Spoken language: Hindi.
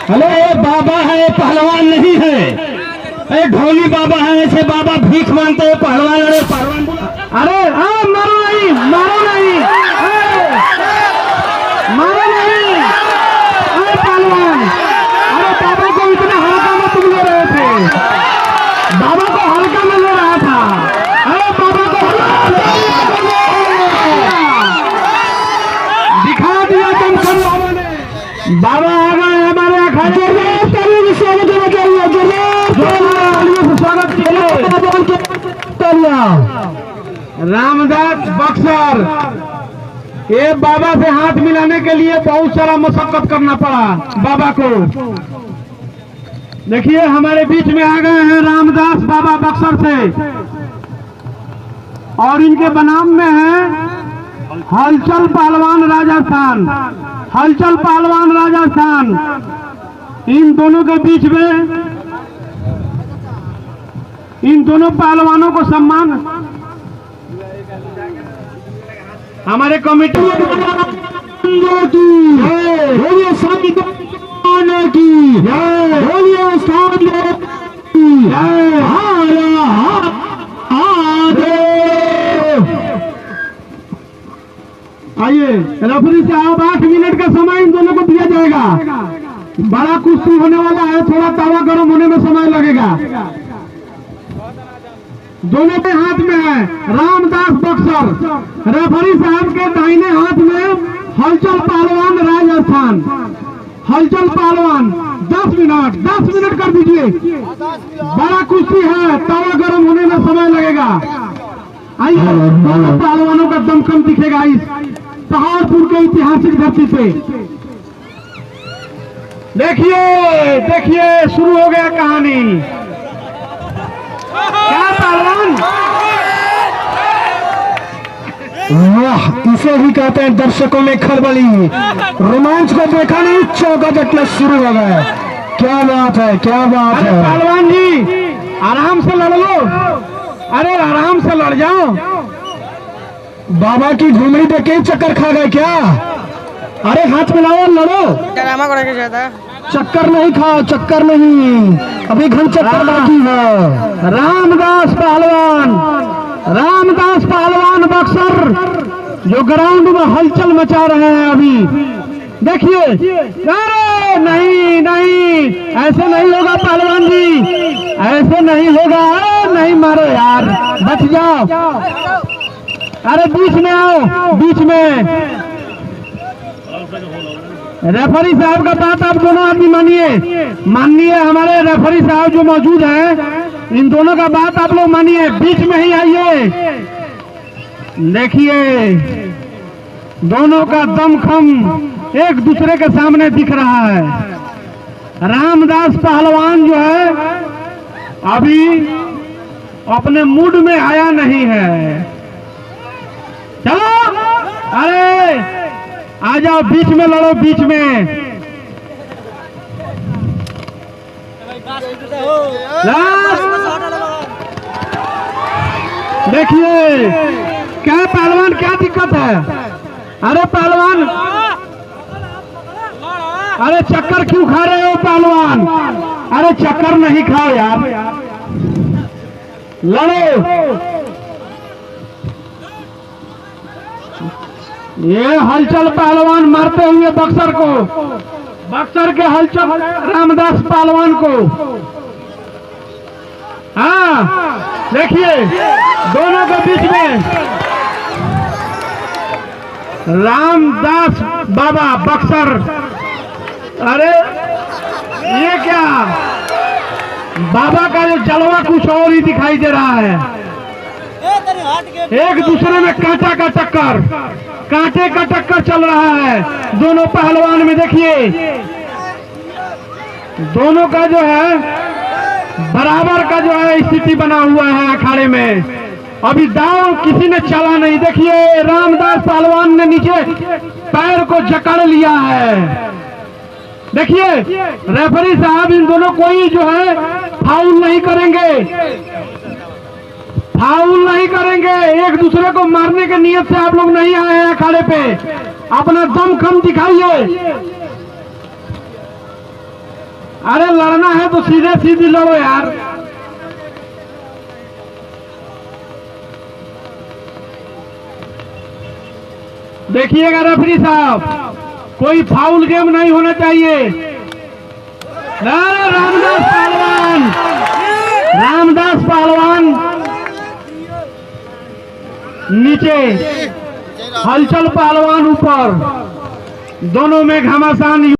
अरे बाबा है, पहलवान नहीं है। अरे ढोली बाबा है, ऐसे बाबा भीख मांगते हैं पहलवान। अरे पहलवान अरे मारो नहीं, मारो नहीं, मारो नहीं। अरे पहलवान, अरे बाबा को इतना हल्का में तुम ले रहे थे, बाबा को हल्का में ले रहा था। अरे बाबा को दिखा दिया दमखम बाबा ने। बाबा आ गए हमारे अखाड़े में। स्वागत होना चाहिए, स्वागत रामदास बक्सर। ये बाबा से हाथ मिलाने के लिए बहुत सारा मशक्कत करना पड़ा बाबा को। देखिए हमारे बीच में आ गए हैं रामदास बाबा बक्सर से, और इनके बनाम में है हलचल पहलवान राजस्थान। हलचल पहलवान राजस्थान, इन दोनों के बीच में, इन दोनों पहलवानों को सम्मान हमारे कमेटी आइए रेफरी साहब, 8 मिनट का समय इन दोनों को दिया जाएगा। बड़ा कुश्ती होने वाला है, थोड़ा तवा गर्म होने में समय लगेगा। दोनों के हाथ में है रामदास बक्सर। रेफरी साहब के दाहिने हाथ में हलचल पहलवान राजस्थान। हलचल पहलवान 10 मिनट कर दीजिए। बड़ा कुश्ती है, तवा गर्म होने में समय लगेगा। आइए दोनों पहलवानों का दमखम दिखेगा इस पहाड़पुर के ऐतिहासिक धरती पे। देखिए देखिए, शुरू हो गया कहानी। क्या पहलवान, वाह, इसे ही कहते हैं दर्शकों में खलबली। रोमांच को देखा नहीं, चौका झटका शुरू हो गया। क्या बात है, क्या बात है। पहलवान जी आराम से लड़ लो, अरे आराम से लड़ जाओ। बाबा की घुमड़ी पे कई चक्कर खा गए क्या? अरे हाथ मिलाओ, लड़ो। ड्रामा करेंगे ज्यादा, चक्कर नहीं खाओ, चक्कर नहीं, अभी घन चक्कर बाकी है। रामदास पहलवान, रामदास पहलवान बक्सर जो ग्राउंड में हलचल मचा रहे हैं अभी। देखिए, अरे नहीं नहीं, ऐसे नहीं होगा पहलवान जी, ऐसे नहीं होगा। अरे नहीं मारो यार, बच जाओ। अरे बीच में आओ, बीच में। रेफरी साहब का बात आप दोनों आदमी मानिए, माननीय हमारे रेफरी साहब जो मौजूद हैं, इन दोनों का बात आप लोग मानिए, बीच में ही आइए। देखिए दोनों का दमखम एक दूसरे के सामने दिख रहा है। रामदास पहलवान जो है अभी अपने मूड में आया नहीं है। चलो, अरे आ जाओ, बीच में लड़ो, बीच में। देखिए क्या पहलवान, क्या दिक्कत है? अरे पहलवान, अरे चक्कर क्यों खा रहे हो पहलवान? अरे चक्कर नहीं खाओ यार, लड़ो। ये हलचल पहलवान मारते हुए बक्सर को, बक्सर के हलचल रामदास पहलवान को। हाँ देखिए दोनों के बीच में रामदास बाबा बक्सर। अरे ये क्या, बाबा का जो जलवा कुछ और ही दिखाई दे रहा है। एक दूसरे में कांटा का टक्कर, कांटे का टक्कर चल रहा है दोनों पहलवान में। देखिए दोनों का जो है बराबर का जो है स्थिति बना हुआ है अखाड़े में। अभी दांव किसी ने चला नहीं। देखिए रामदास पहलवान ने नीचे पैर को जकड़ लिया है। देखिए रेफरी साहब इन दोनों कोई जो है फाउल नहीं करेंगे, फाउल नहीं करेंगे। एक दूसरे को मारने के नियत से आप लोग नहीं आए हैं अखाड़े पे। अपना दम कम दिखाइए। अरे लड़ना है तो सीधे सीधी लड़ो यार। देखिएगा रेफरी साहब, कोई फाउल गेम नहीं होना चाहिए। रामदास पहलवान, रामदास पहलवान नीचे, हलचल पहलवान ऊपर, दोनों में घमासान।